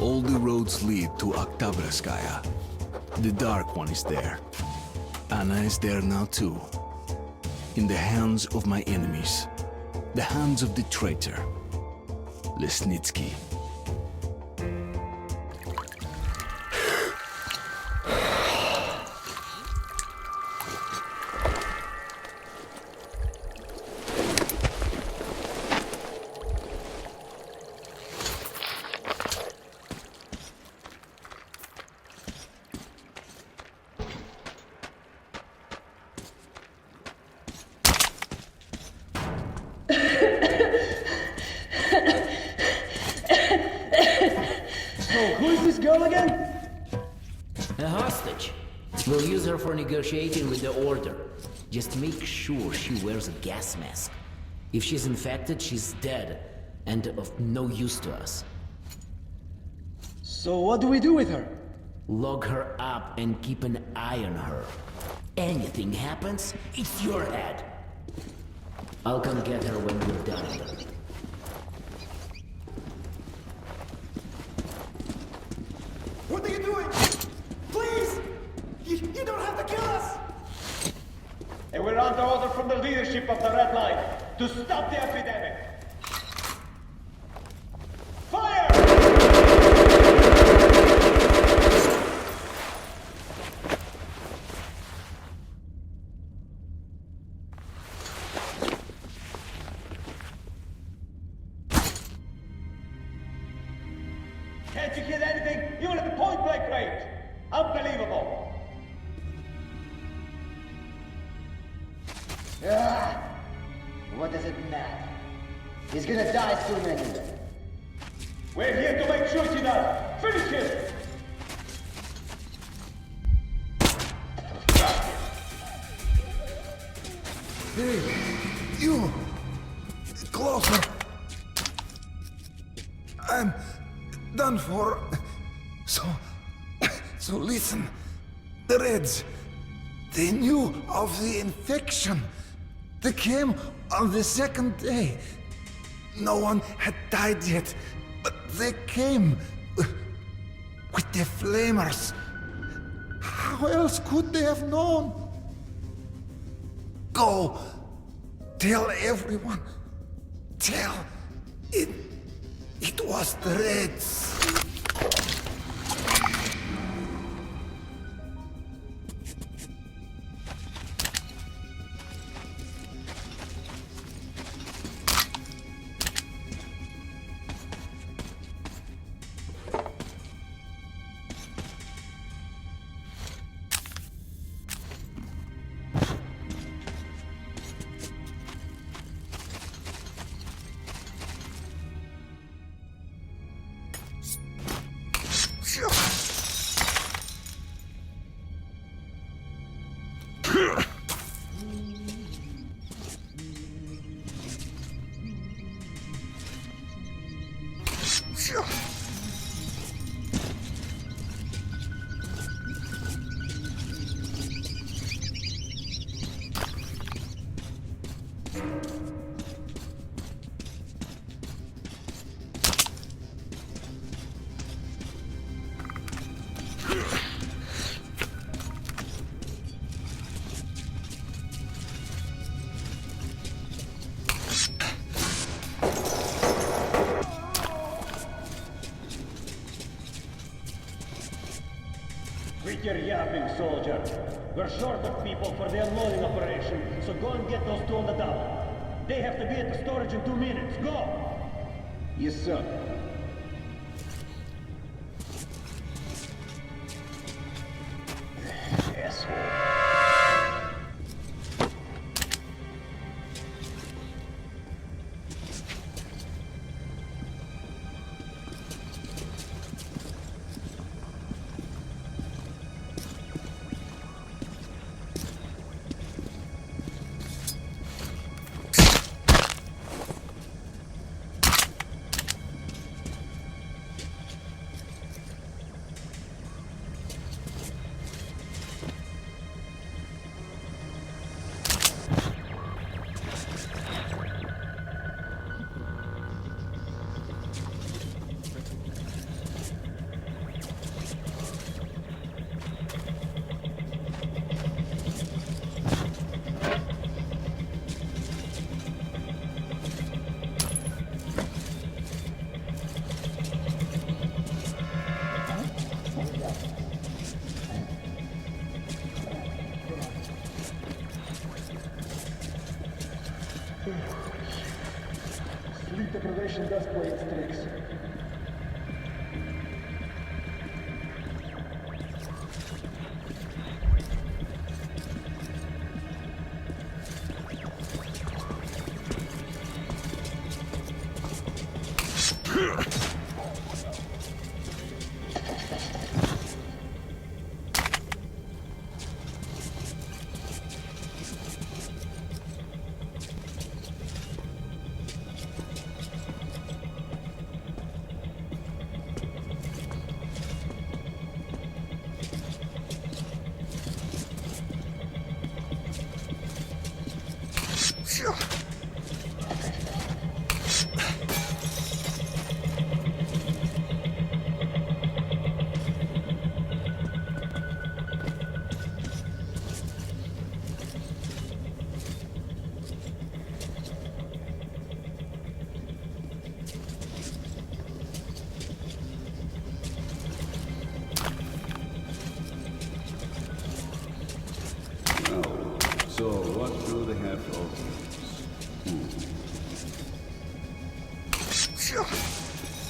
All the roads lead to Oktyabrskaya. The Dark One is there. Anna is there now too. In the hands of my enemies. The hands of the traitor. Lesnitsky. Who is this girl again? A hostage. We'll use her for negotiating with the Order. Just make sure she wears a gas mask. If she's infected, she's dead, and of no use to us. So what do we do with her? Log her up and keep an eye on her. Anything happens, it's your head. I'll come get her when we're done. What are you doing? Please! You don't have to kill us! And we're under order from the leadership of the Red Light to stop the epidemic. Fire! Can't you hit anything? Even at the point-blank range! Unbelievable! What does it matter? He's gonna die soon anyway. We're here to make sure she does! Finish him! Hey, you! Closer! I'm done for. So listen. The Reds, they knew of the infection. They came on the second day. No one had died yet, but they came with the flamers. How else could they have known? Go, tell everyone. Tell it was the Reds. Quit your yapping, soldier. We're short of people for the unloading operation, so go and get those two on the double. They have to be at the storage in 2 minutes. Go! Yes, sir. Asshole. Lastlight tricks. So, what do they have for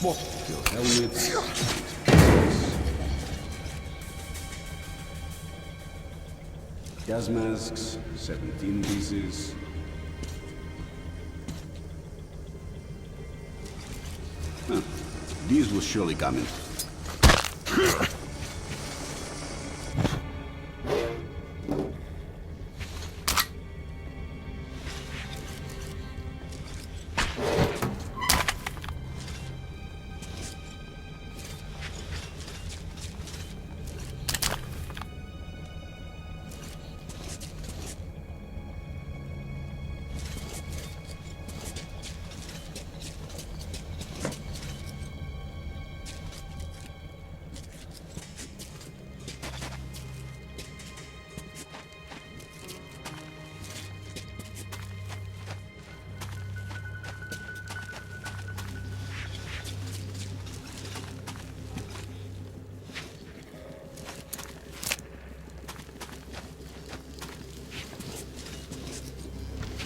what? Your helmets. Gas masks, 17 pieces. Huh. These will surely come in.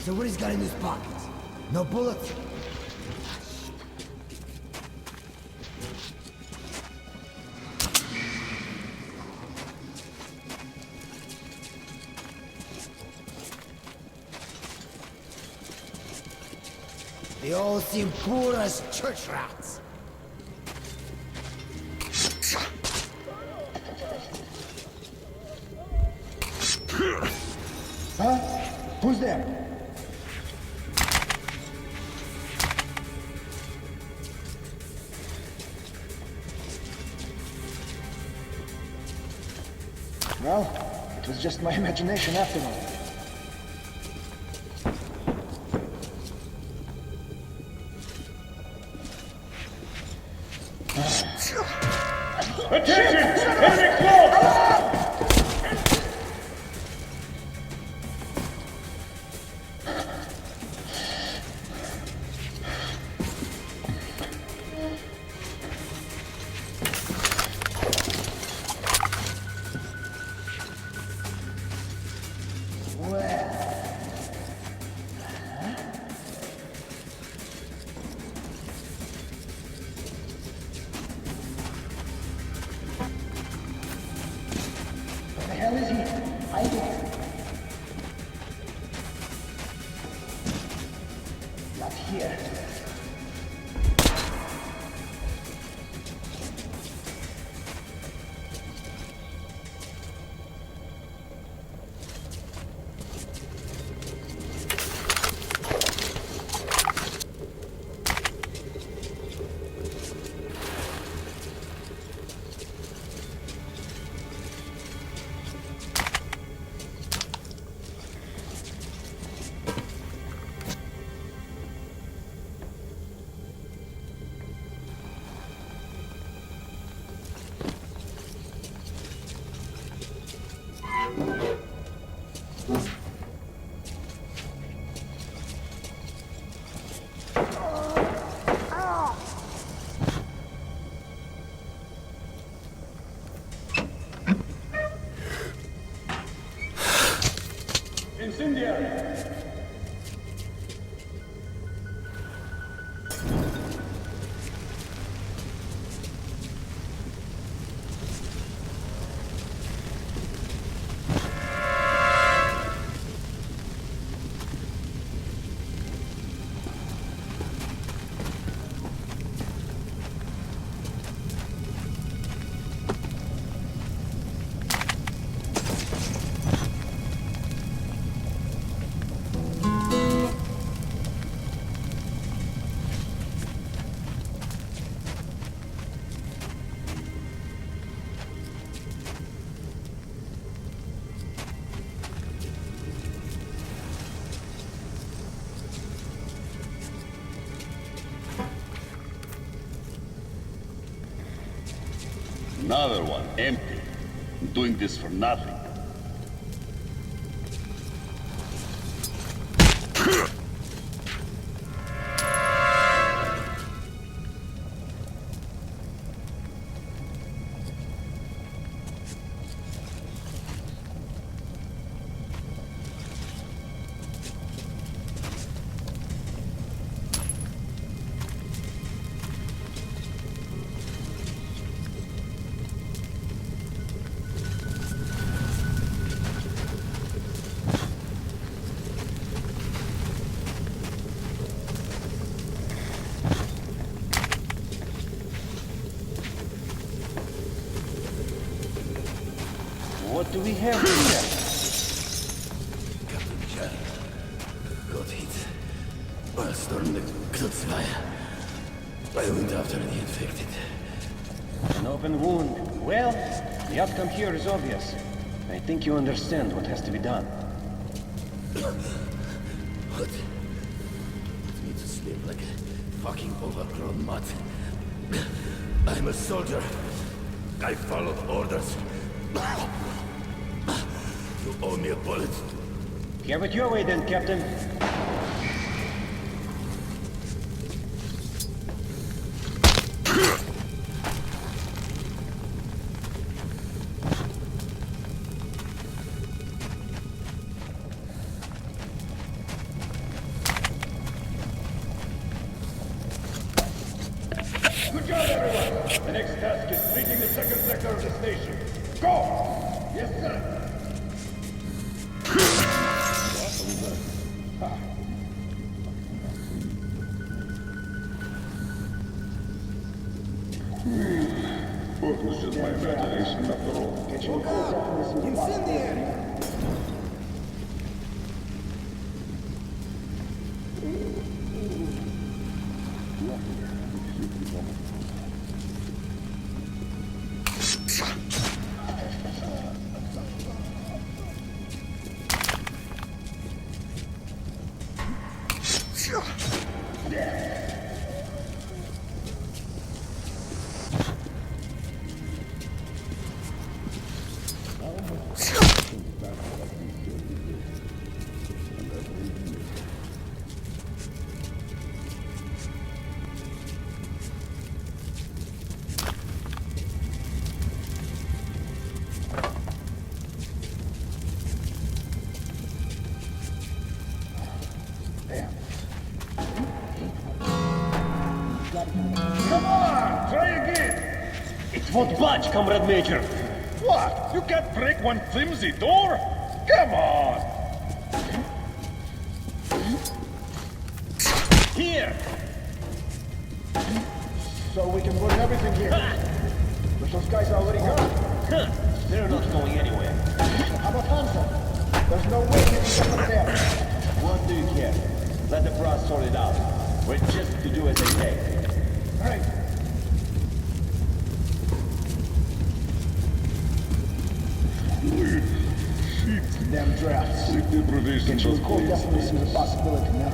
So what he's got in his pockets? No bullets? They all seem poor as church rats. Huh? Who's there? Well, it was just my imagination after all. Attention! Enemy close! Another one, empty. I'm doing this for nothing. What do we have here? Captain Jan got hit while storming the Kriegsfire. I went after the infected. An open wound. Well, the outcome here is obvious. I think you understand what has to be done. What? Me to sleep like a fucking overgrown mutt. I'm a soldier. I followed orders. You owe me a bullet. Have it your way then, Captain. Good job, everyone! The next task is reaching the second sector of the station. Go! Yes, sir! What was just my imagination after all? Incendiary! Come on! Try again! It won't budge, Comrade Major. What? You can't break one flimsy door? Come on! Here! So we can put everything here. But those guys are already gone. Huh. They're not going anywhere. How about Hansa? There's no way he can get up there. What do you care? Let the brass sort it out. We're just to do as they say. Right. Damn drafts. Sick deprivation Control was Corps definitely sees a possibility now.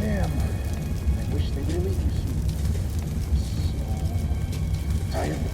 Damn. I wish they really could see. So tired of this.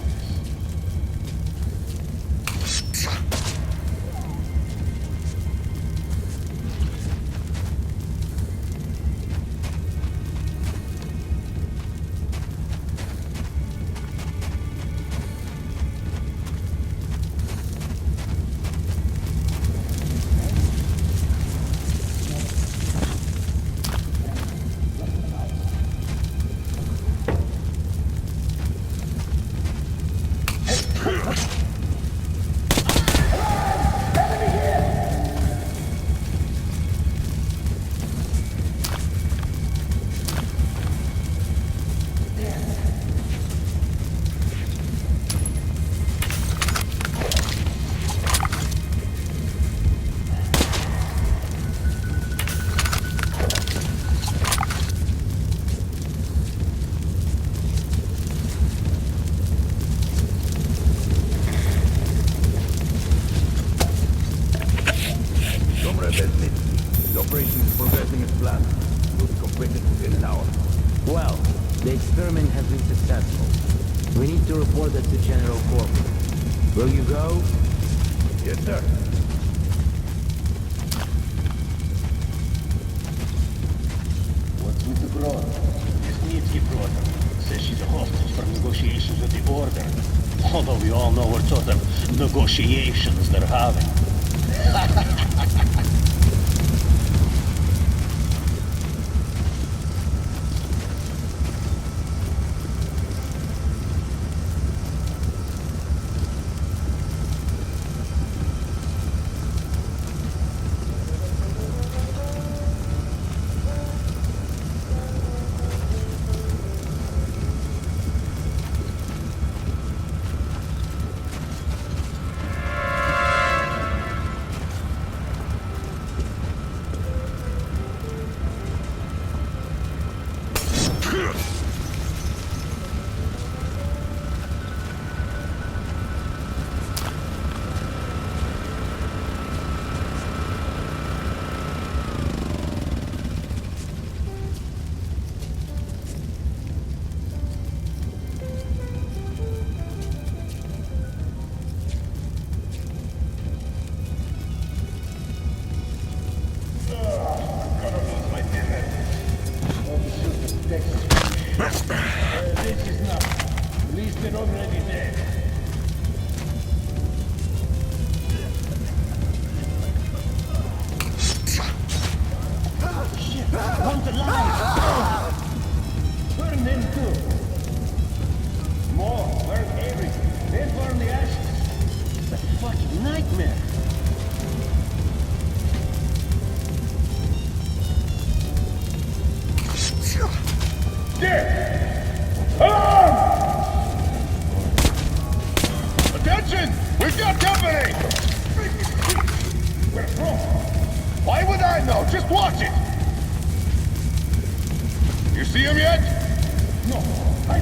The operation is progressing as planned. We'll be completed within an hour. Well, The experiment has been successful. We need to report it to General Corporal. Will you go? Yes, sir. What's with the broad? Snitsky brother says she's a hostage for negotiations with the Order. Although we all know what sort of negotiations they're having. This is not. At least they're already dead. Shit! Run the line! Burn them too! More! Burn everything! Then burn the ashes! It's a fucking nightmare! Attention! We've got company! Where from? Why would I know? Just watch it! You see him yet? No! I...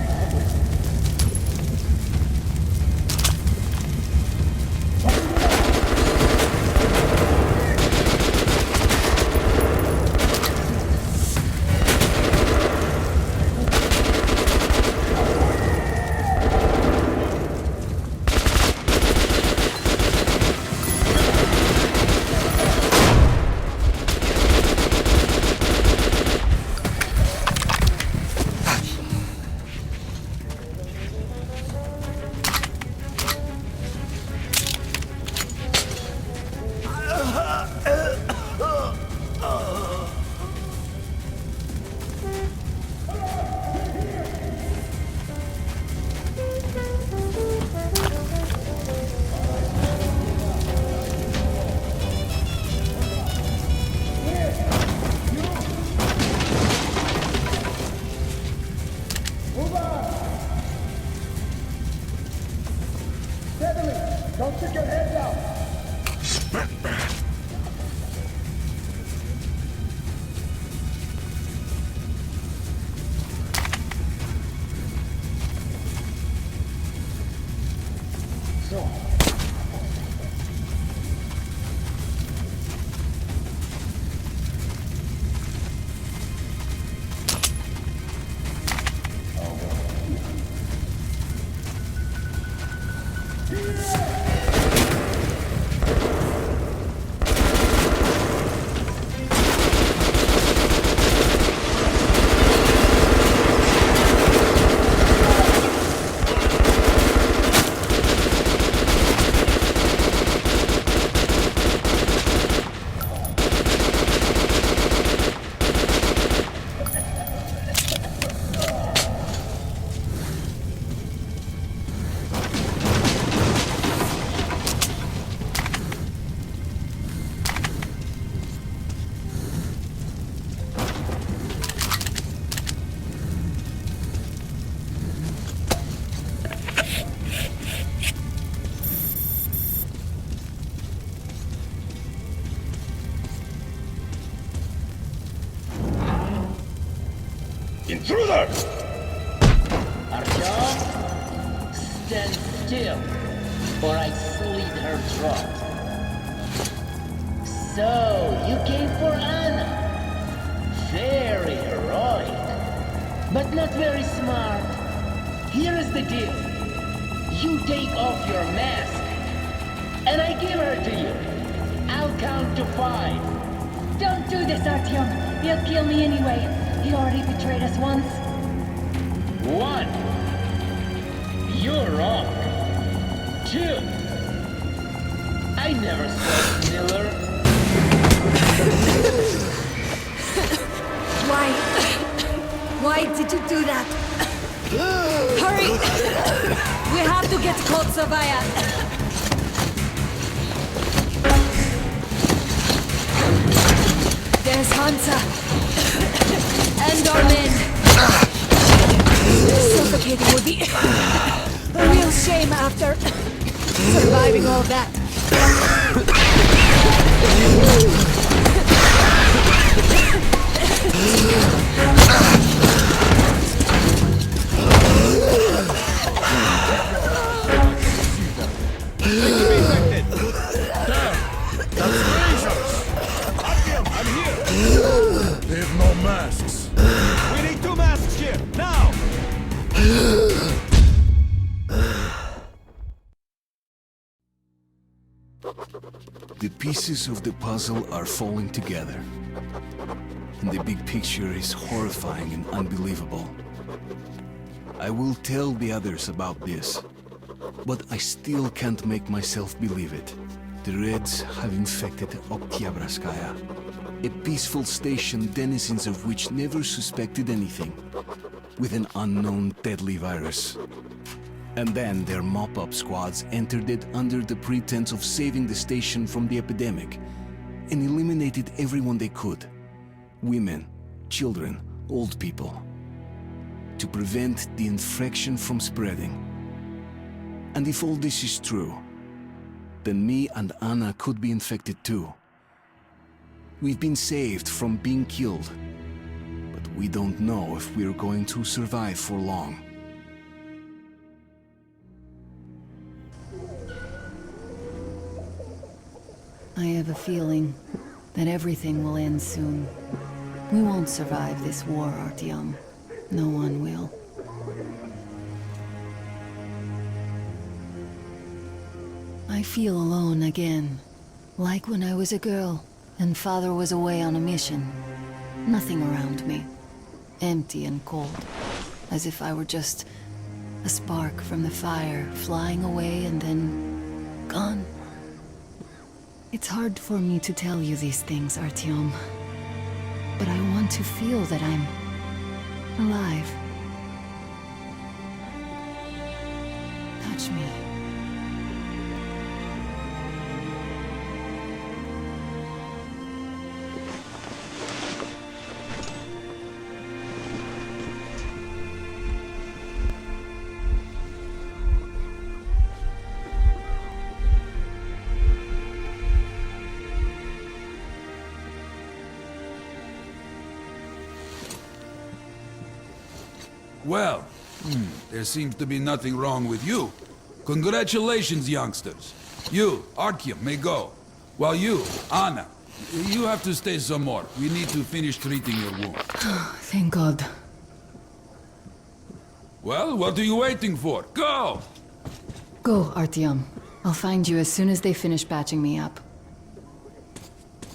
Don't stick your head down! Intruders! Artyom, stand still, or I slit her throat. So, you came for Anna. Very heroic. but not very smart. Here is the deal. You take off your mask, and I give her to you. I'll count to 5. Don't do this, Artyom. He'll kill me anyway. He already betrayed us once. 1. You're wrong. 2. I never saw Miller. Why did you do that? Hurry! We have to get Kotsavaya. There's Hansa. And our men. Suffocating would be a real shame after surviving all that. They have no masks. We need 2 masks here, now! The pieces of the puzzle are falling together. And the big picture is horrifying and unbelievable. I will tell the others about this, but I still can't make myself believe it. The Reds have infected Oktyabrskaya, a peaceful station denizens of which never suspected anything, with an unknown deadly virus. And then their mop-up squads entered it under the pretense of saving the station from the epidemic, and eliminated everyone they could. Women, children, old people. To prevent the infection from spreading. And if all this is true, then me and Anna could be infected too. We've been saved from being killed, but we don't know if we're going to survive for long. I have a feeling that everything will end soon. We won't survive this war, Artyom. No one will. I feel alone again, like when I was a girl and father was away on a mission. Nothing around me. Empty and cold, as if I were just a spark from the fire, flying away and then gone. It's hard for me to tell you these things, Artyom, but I want to feel that I'm alive. Touch me. Well, there seems to be nothing wrong with you. Congratulations, youngsters. You, Artyom, may go. While you, Anna, you have to stay some more. We need to finish treating your wound. Thank God. Well, what are you waiting for? Go! Go, Artyom. I'll find you as soon as they finish patching me up.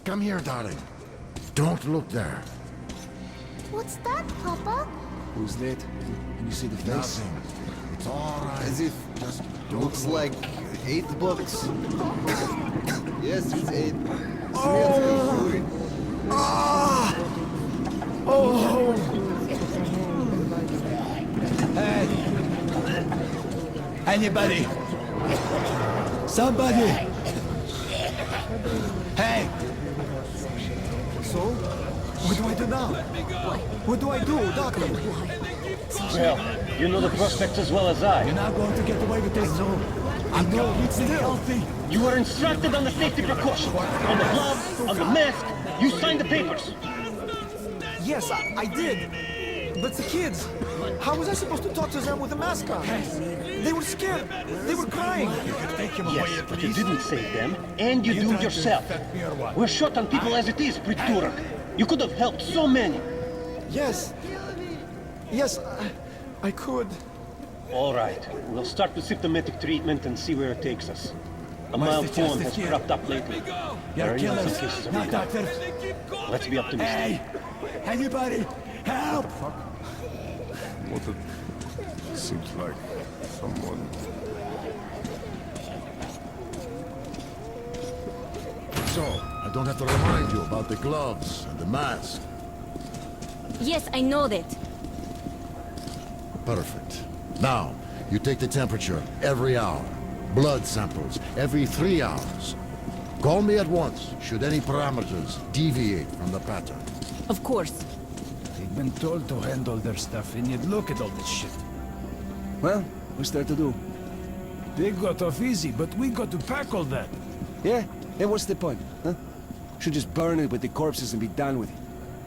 Come here, darling. Don't look there. What's that, Papa? Who's that? Can you see the face? Nothing. It's all right. As if Just don't looks look. like 8 bucks. Yes, it's 8. Hey! Anybody? Somebody! Hey! So? What do I do now? What do I do, Doctor? Well, you know the prospects as well as I. You're not going to get away with this. I know it's healthy. You were instructed on the safety precautions. On the gloves, on the mask. You signed the papers. Yes, I did. But the kids, how was I supposed to talk to them with a mask on? They were scared. They were crying. Yes, but you didn't save them, and you doomed yourself. We're short on people as it is, Priturak. You could have helped so many. Yes. Yes, I could. All right. We'll start with symptomatic treatment and see where it takes us. A mild form has cropped up lately. There are even some cases of REDUX. Let's be optimistic. Hey! Anybody! Help! What a... Seems like someone... So, I don't have to remind you about the gloves and the mask. Yes, I know that. Perfect. Now, you take the temperature every hour. Blood samples every 3 hours. Call me at once should any parameters deviate from the pattern. Of course. They've been told to handle their stuff, and yet look at all this shit. Well, what's there to do? They got off easy, but we got to pack all that. Yeah? And what's the point, huh? Should just burn it with the corpses and be done with it.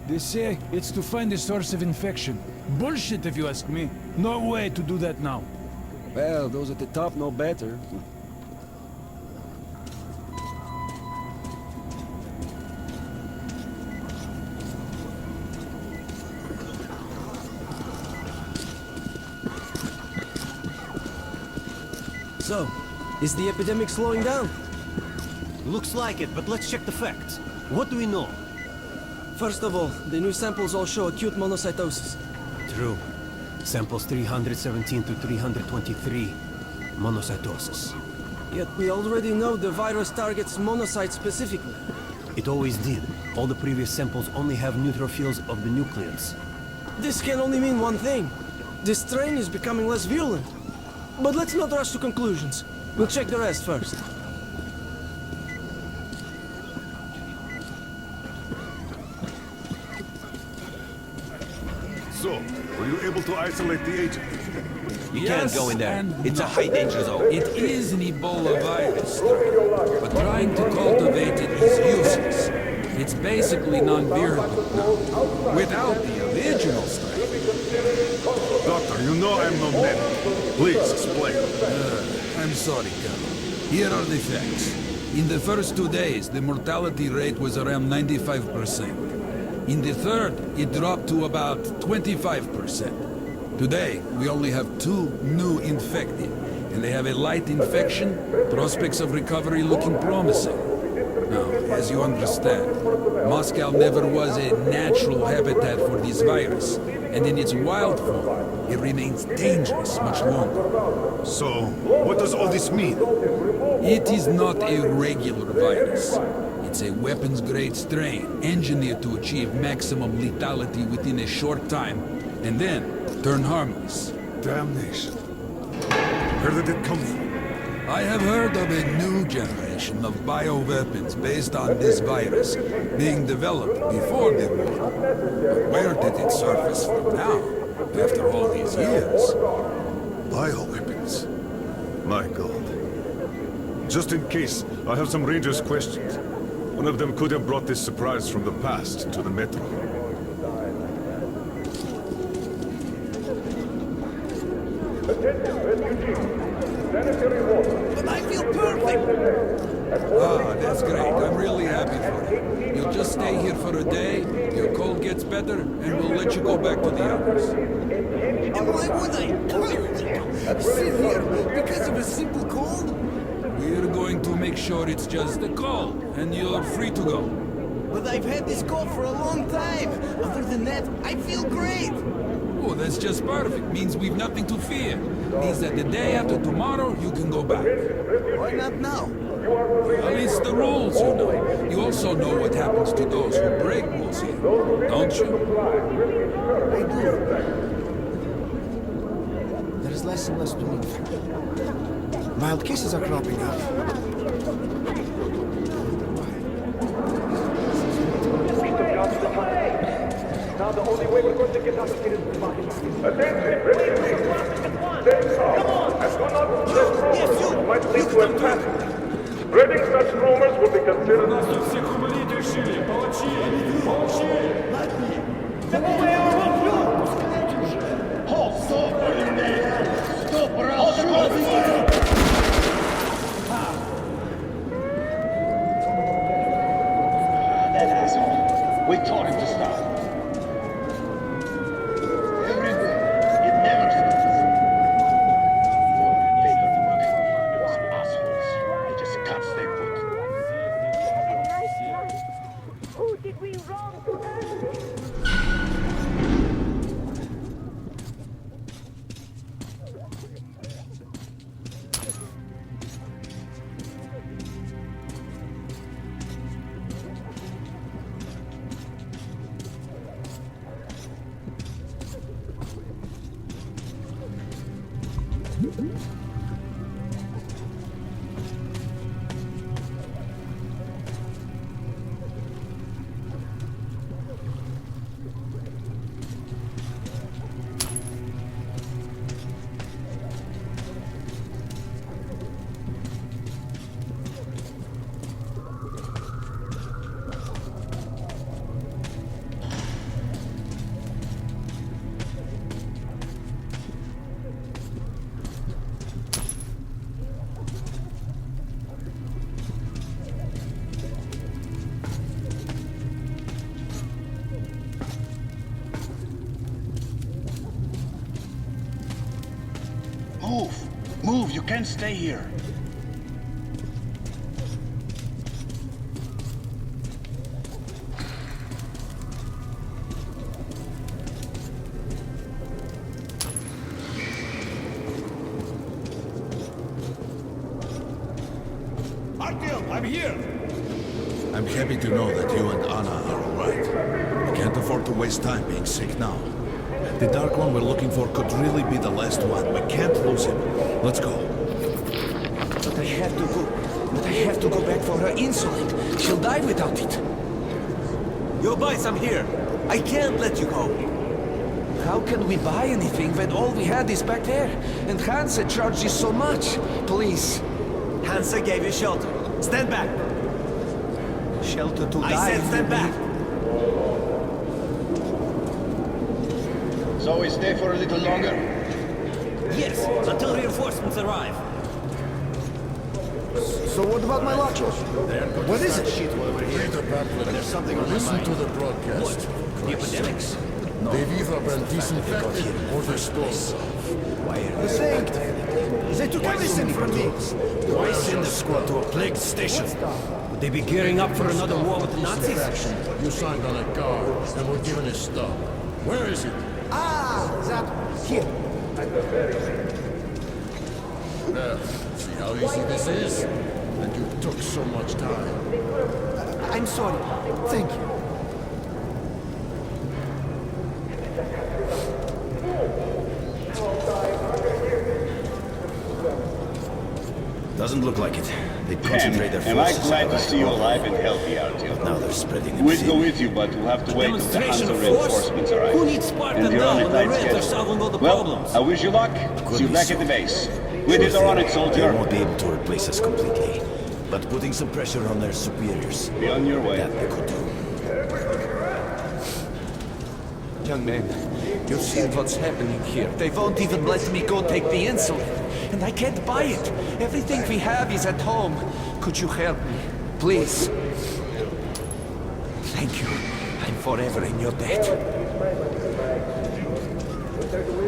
They say it's to find the source of infection. Bullshit, if you ask me. No way to do that now. Well, those at the top know better. So, is the epidemic slowing down? Looks like it, but let's check the facts. What do we know? First of all, the new samples all show acute monocytosis. True. Samples 317 to 323. Monocytosis. Yet we already know the virus targets monocytes specifically. It always did. All the previous samples only have neutrophils of the nucleus. This can only mean one thing. This strain is becoming less virulent. But let's not rush to conclusions. We'll check the rest first. So, were you able to isolate the agent? You can't go in there. It's a high danger zone. It is an Ebola virus strain, but trying to cultivate it is useless. It's basically non-virulent now, without the original strain. Doctor, you know I'm no medic. Please explain. I'm sorry, Colonel. Here are the facts. In the first 2 days, the mortality rate was around 95%. In the third, it dropped to about 25%. Today, we only have 2 new infected, and they have a light infection, prospects of recovery looking promising. Now, as you understand, Moscow never was a natural habitat for this virus, and in its wild form, it remains dangerous much longer. So, what does all this mean? It is not a regular virus. It's a weapons-grade strain, engineered to achieve maximum lethality within a short time, and then turn harmless. Damnation. Where did it come from? I have heard of a new generation of bioweapons based on this virus being developed before the war. But where did it surface from now, after all these years? Bioweapons. My God. Just in case, I have some Rangers' questions. One of them could have brought this surprise from the past to the Metro. But I feel perfect! Ah, that's great. I'm really happy for you. You'll just stay here for a day, your cold gets better, and we'll let you go back to the others. And why would I sit here because of a simple cold? We're going to make sure it's just a cold, and you're free to go. But I've had this cold for a long time. Other than that, I feel great. Oh, that's just perfect. Means we've nothing to fear. Means that the day after tomorrow, you can go back. Why not now? Well, it's the rules, you know. You also know what happens to those who break rules here, don't you? I do. There is less and less to me. Mild cases are cropping up. Now the only way we're going to get out of here is to find attention, refugees! Stay calm and do not let rumors might lead to a panic. Spreading such rumors will be considered... Halt! Stop! Stop or I'll shoot you! That asshole. We told him to stop. Everywhere. Move! Move! You can't stay here! I'm here! I'm happy to know that you and Anna are alright. We can't afford to waste time being sick now. The Dark One we're looking for could really be the last one. We can't lose him. Let's go. But I have to go. But I have to go back for her insulin. She'll die without it. Yo, boys, I'm here. I can't let you go. How can we buy anything when all we had is back there? And Hansa charges so much. Please. Hansa gave you shelter. Stand back. Shelter to die. I said stand back. So we stay for a little longer? Yes, until reinforcements arrive. So what about my luggage? What is it? Read the pamphlet. There's something on Listen to the broadcast. The epidemics? They've either been disinfected or they're stolen. The saying, they took everything from me. Why send the squad to a plagued station? Would they be gearing up for another war with the Nazis? You signed on a card and were given his stuff. Where is it? Ah, that here. There. See how easy this is? And you took so much time. I'm sorry. Thank you. Doesn't look like it. They concentrate their Am I forces. glad to see you alive and healthy out here. Now they're spreading We'd go with you, but we'll have to wait until the Demonstration Hansa of force? reinforcements arrive. Who needs Spartan And you're now on a when the tight Reds are schedule. solving all the Well, problems? I wish you luck. See you back at the base. We did our on it, They soldier. won't be able to replace us completely. But putting some pressure on their superiors, Be on your way. that they could do. Young man, you've seen what's happening here. They won't even let me go take the insulin. And I can't buy it. Everything we have is at home. Could you help me? Please. Thank you. I'm forever in your debt.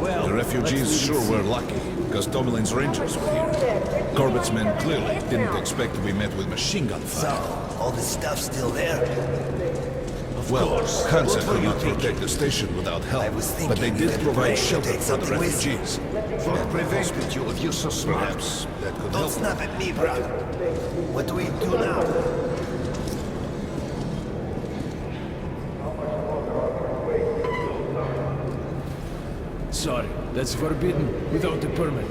Well, The refugees sure were lucky, because Tomelin's rangers were here. Corbett's men clearly didn't expect to be met with machine gun fire. All this stuff still there? Well, Hansa could not protect the station without help, but they did provide shelter for the refugees. What prevented you if you're so smart? Perhaps that could Don't help. snap at me, brother. What do we do now? sorry, that's forbidden without a permit.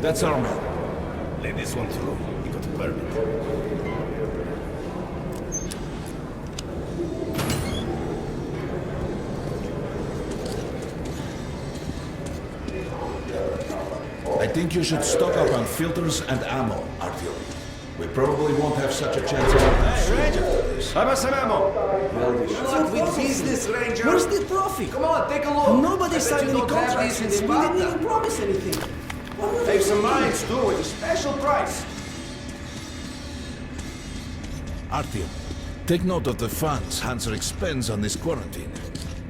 That's our man. Let this one through. You got a permit. I think you should stock up on filters and ammo, Artyom. We probably won't have such a chance anytime soon. How about some ammo? Look, with business, Ranger. Where's the profit? Come on, take a look. Nobody signed any contracts since we didn't even promise anything. Take some mines too with a special price. Artyom, take note of the funds Hansa expends on this quarantine.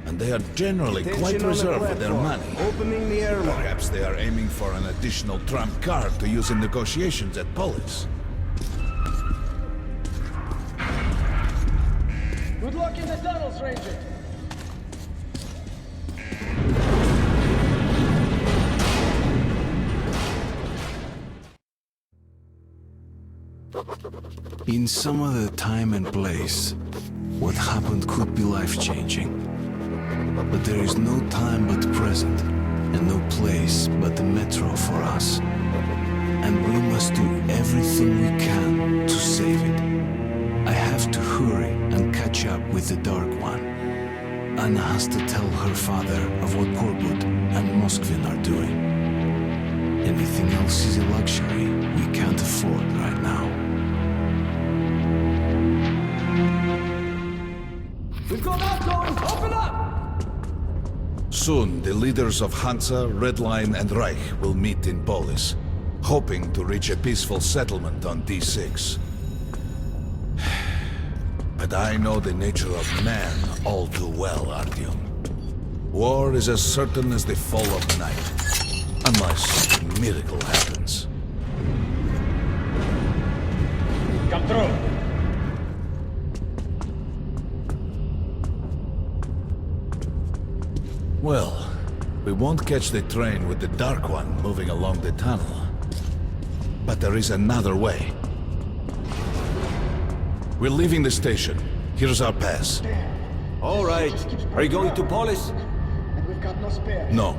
And they are generally quite reserved with their money. Opening the air. Perhaps they are aiming for an additional trump card to use in negotiations at Polis. Good luck in the tunnels, Ranger. In some other time and place, what happened could be life-changing. But there is no time but present, and no place but the metro for us. And we must do everything we can to save it. I have to hurry and catch up with the Dark One. Anna has to tell her father of what Korbut and Moskvin are doing. Anything else is a luxury we can't afford right now. We've got outgoing! Open up! Soon, the leaders of Hansa, Red Line, and Reich will meet in Polis, hoping to reach a peaceful settlement on D6. But I know the nature of man all too well, Artyom. War is as certain as the fall of night, unless a miracle happens. Come through! Well, we won't catch the train with the Dark One moving along the tunnel. But there is another way. We're leaving the station. Here's our pass. All right. Are you going to Polis? And we've got no spare. No.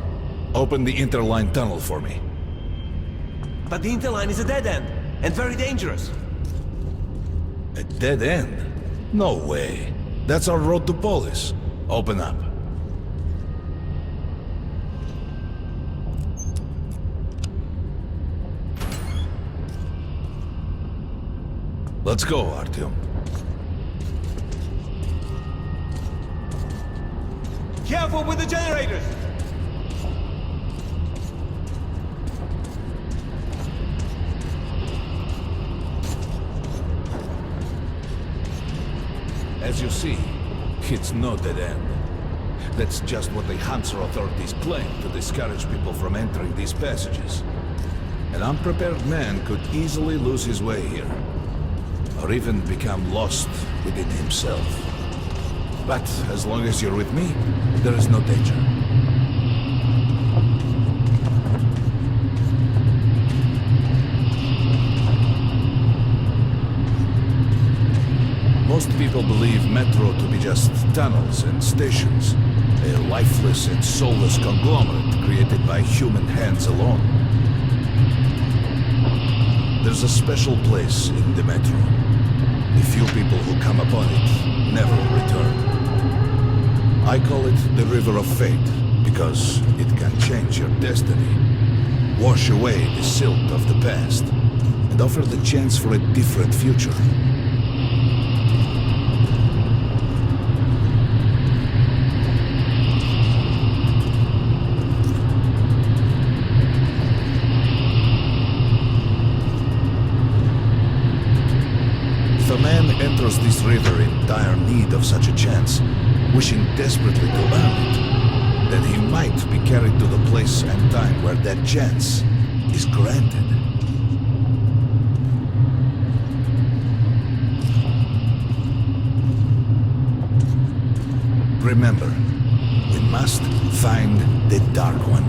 Open the interline tunnel for me. But the interline is a dead end, and very dangerous. A dead end? No way. That's our road to Polis. Open up. Let's go, Artyom. Careful with the generators! As you see, it's no dead end. That's just what the Hansa authorities claim to discourage people from entering these passages. An unprepared man could easily lose his way here, or even become lost within himself. But as long as you're with me, there is no danger. Most people believe metro to be just tunnels and stations, a lifeless and soulless conglomerate created by human hands alone. There's a special place in the metro. The few people who come upon it never return. I call it the River of Fate, because it can change your destiny, wash away the silt of the past, and offer the chance for a different future. If a man enters this river in dire need of such a chance, wishing desperately to earn it, then he might be carried to the place and time where that chance is granted. Remember, we must find the Dark One.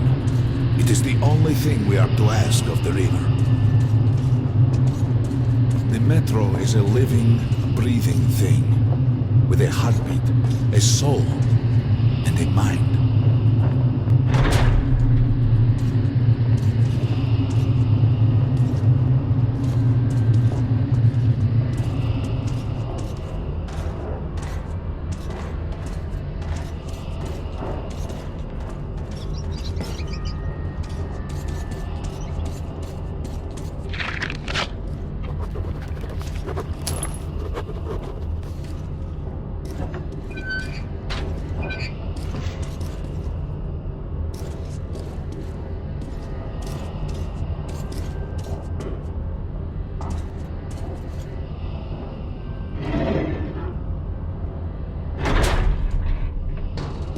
It is the only thing we are to ask of the river. The metro is a living, breathing thing, with a heartbeat, a soul, and a mind.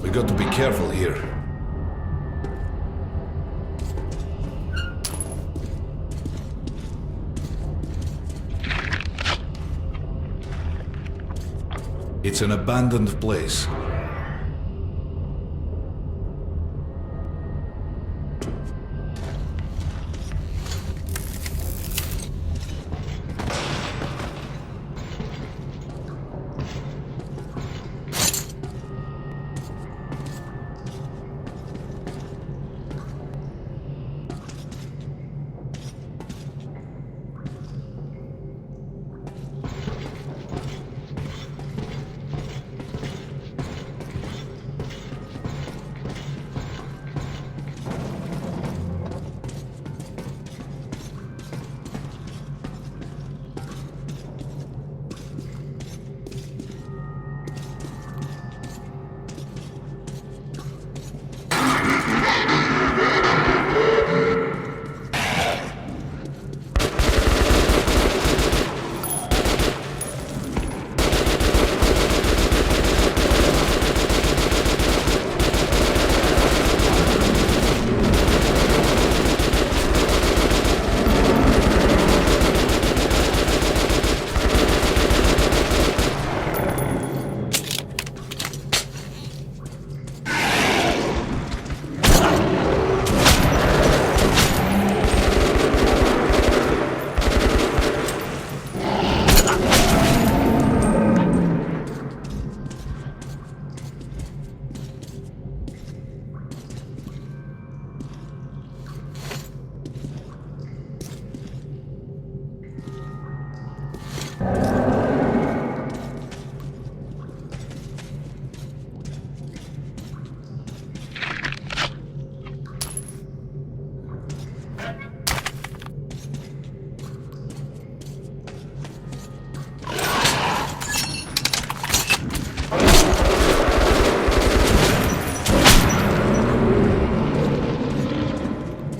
We got to be careful here. It's an abandoned place.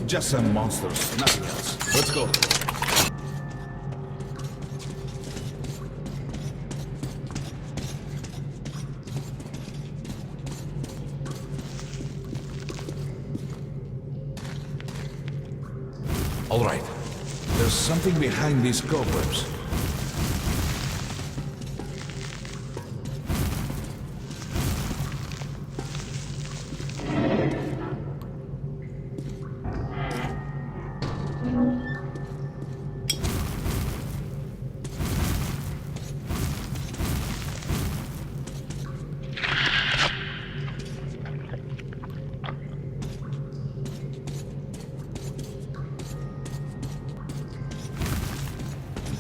Just some monsters, nothing else. Let's go. All right. There's something behind these cobwebs.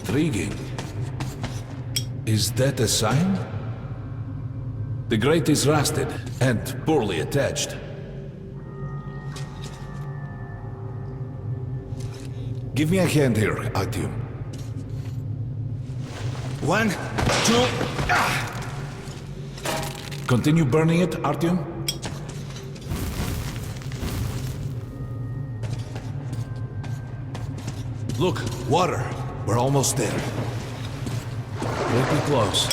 Intriguing. Is that a sign? The grate is rusted and poorly attached. Give me a hand here, Artyom. 1, 2... Continue burning it, Artyom? Look, water. We're almost there. Pretty close.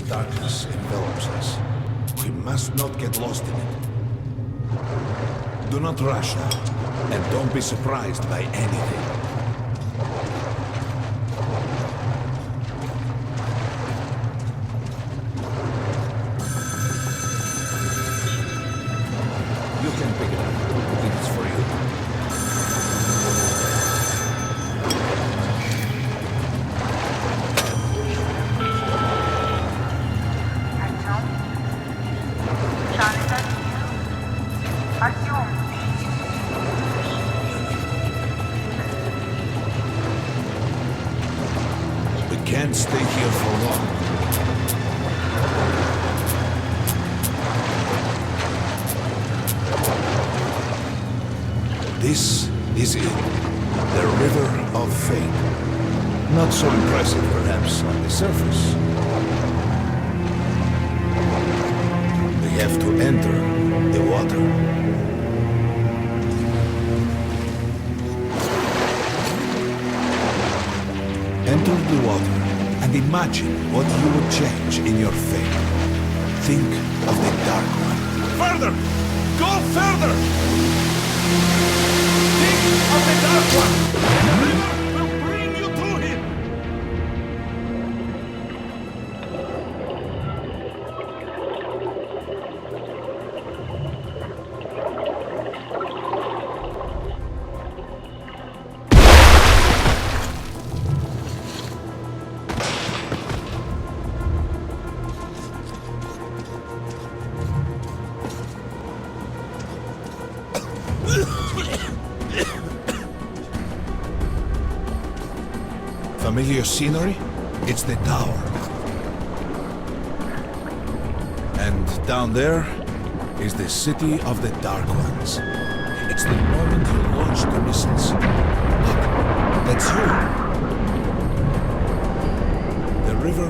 Darkness envelops us. We must not get lost in it. Do not rush now, and don't be surprised by anything. You can pick it up. It is for you. We can't stay here for long. This is it. The River of Fate. Not so impressive, perhaps, on the surface. We have to enter the water. Enter the water and imagine what you would change in your fate. Think of the Dark One. Further! Go further! Think of the Dark One! The river will bring you to him! Familiar scenery? It's the tower. And down there is the city of the Dark Ones. It's the moment you launch the missiles. Look, that's you. The river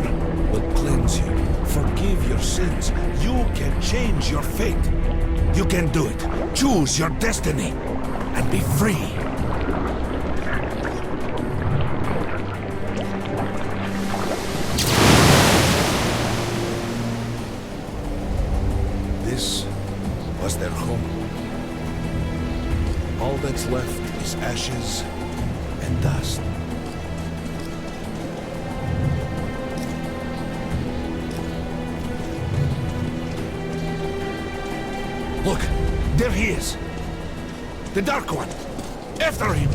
will cleanse you, forgive your sins. You can change your fate. You can do it. Choose your destiny and be free. This was their home. All that's left is ashes and dust. Look, there he is. The Dark One. After him.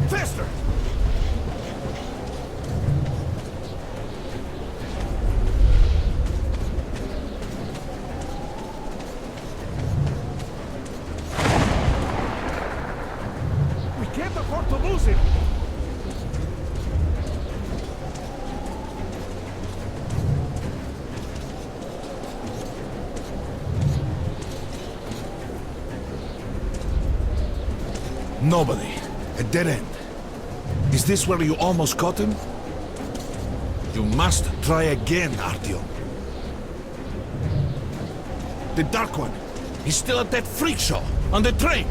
Faster! We can't afford to lose him. Nobody. A dead end. Is this where you almost caught him? You must try again, Artyom. The Dark One. He's still at that freak show on the train.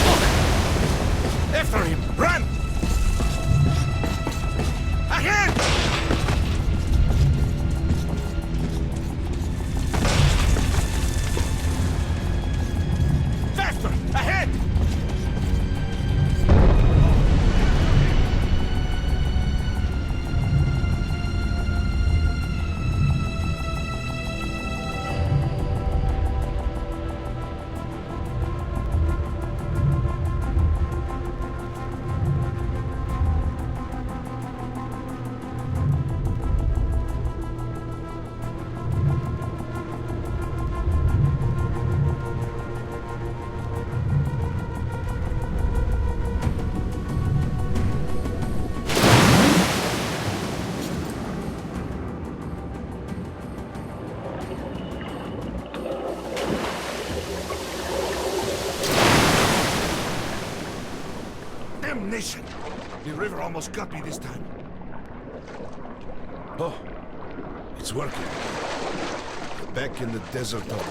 Look! After him! Run! Ahead! Faster! Ahead! Damnation! The river almost got me this time. Oh, it's working. Back in the desert of...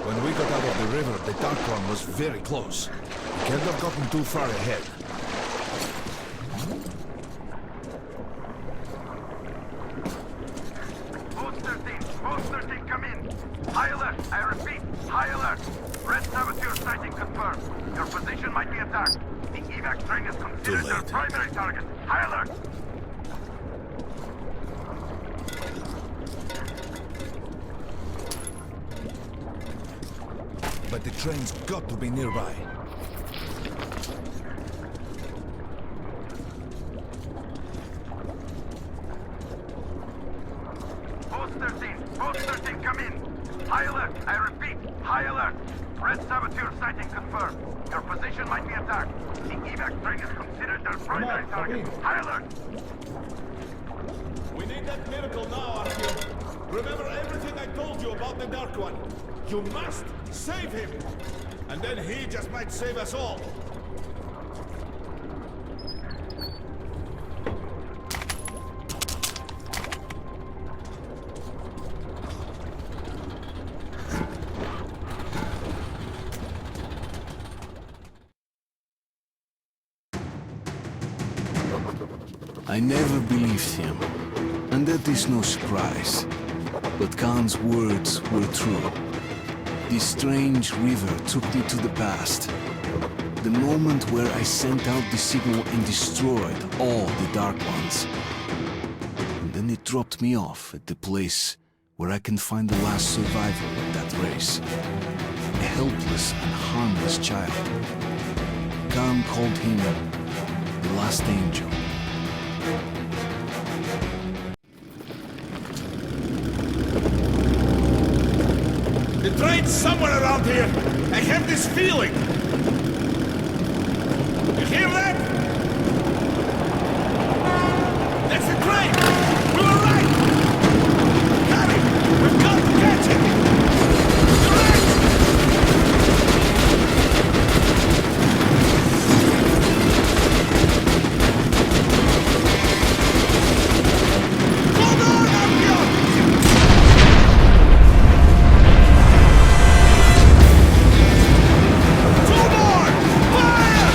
When we got out of the river, the Dark One was very close. We can't have gotten too far ahead. Post 13, come in. High alert, I repeat, high alert. Red saboteur sighting confirmed. Your position might be attacked. The evac train is considered their primary target. High alert. But the train's got to be nearby. Post 13, come in. High alert, I repeat, high alert. Red saboteur sighting confirmed. Your position might be attacked. The evac train is considered their primary target. High alert. We need that miracle now, Artyom. Remember everything I told you about the Dark One. You must save him. And then he just might save us all. I never believed him, and that is no surprise. But Khan's words were true. This strange river took me to the past. The moment where I sent out the signal and destroyed all the Dark Ones. And then it dropped me off at the place where I can find the last survivor of that race. A helpless and harmless child. Khan called him the last angel. The train's somewhere around here. I have this feeling. You hear that? That's the train! We were right! Harry, we've got to catch it! You're right! Hold on, Artyom! Two more! Fire!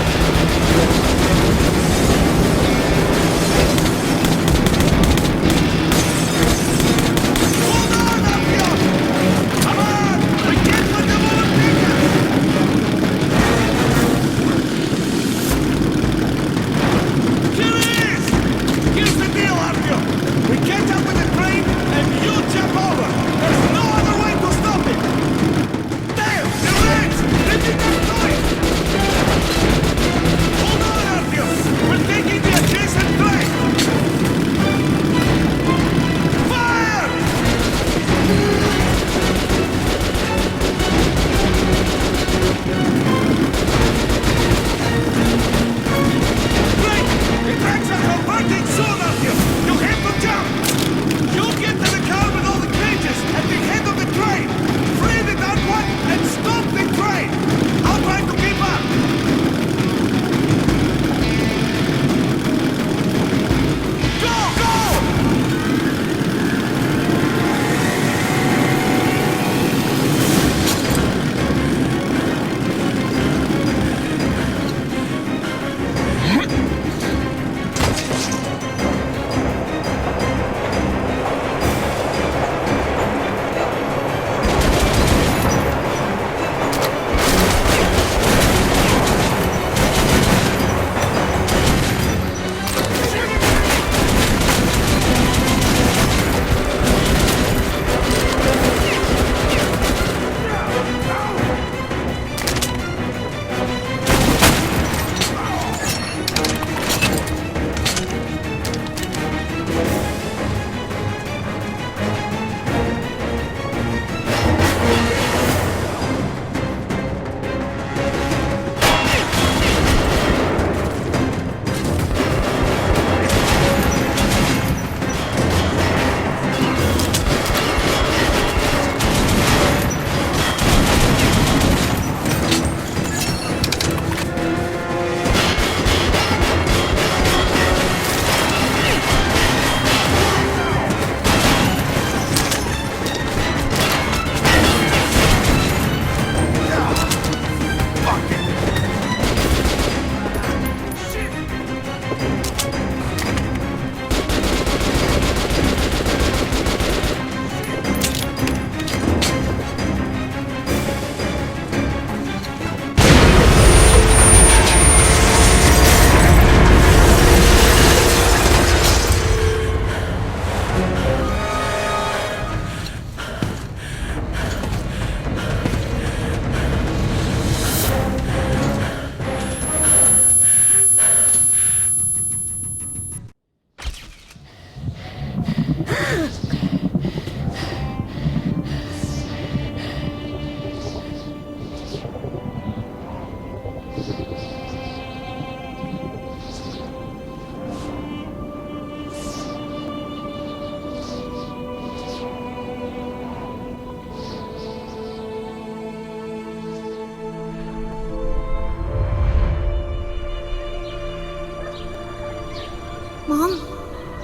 Mom?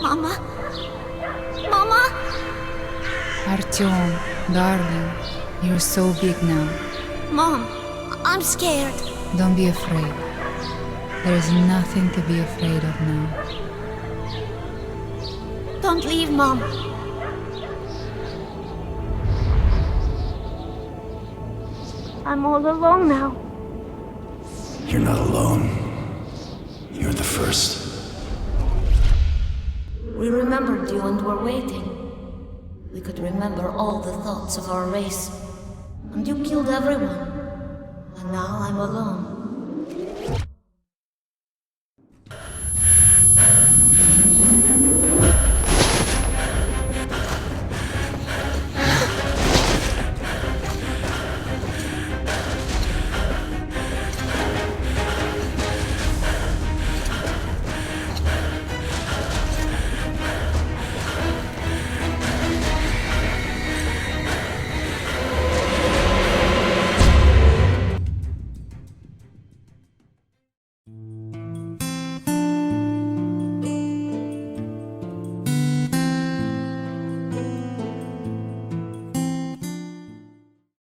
Mama? Mama? Artyom, darling, you're so big now. Mom, I'm scared. Don't be afraid. There's nothing to be afraid of now. Don't leave, Mom. I'm all alone now. You're not alone. You're the first. We remembered you and were waiting. We could remember all the thoughts of our race. And you killed everyone. And now I'm alone.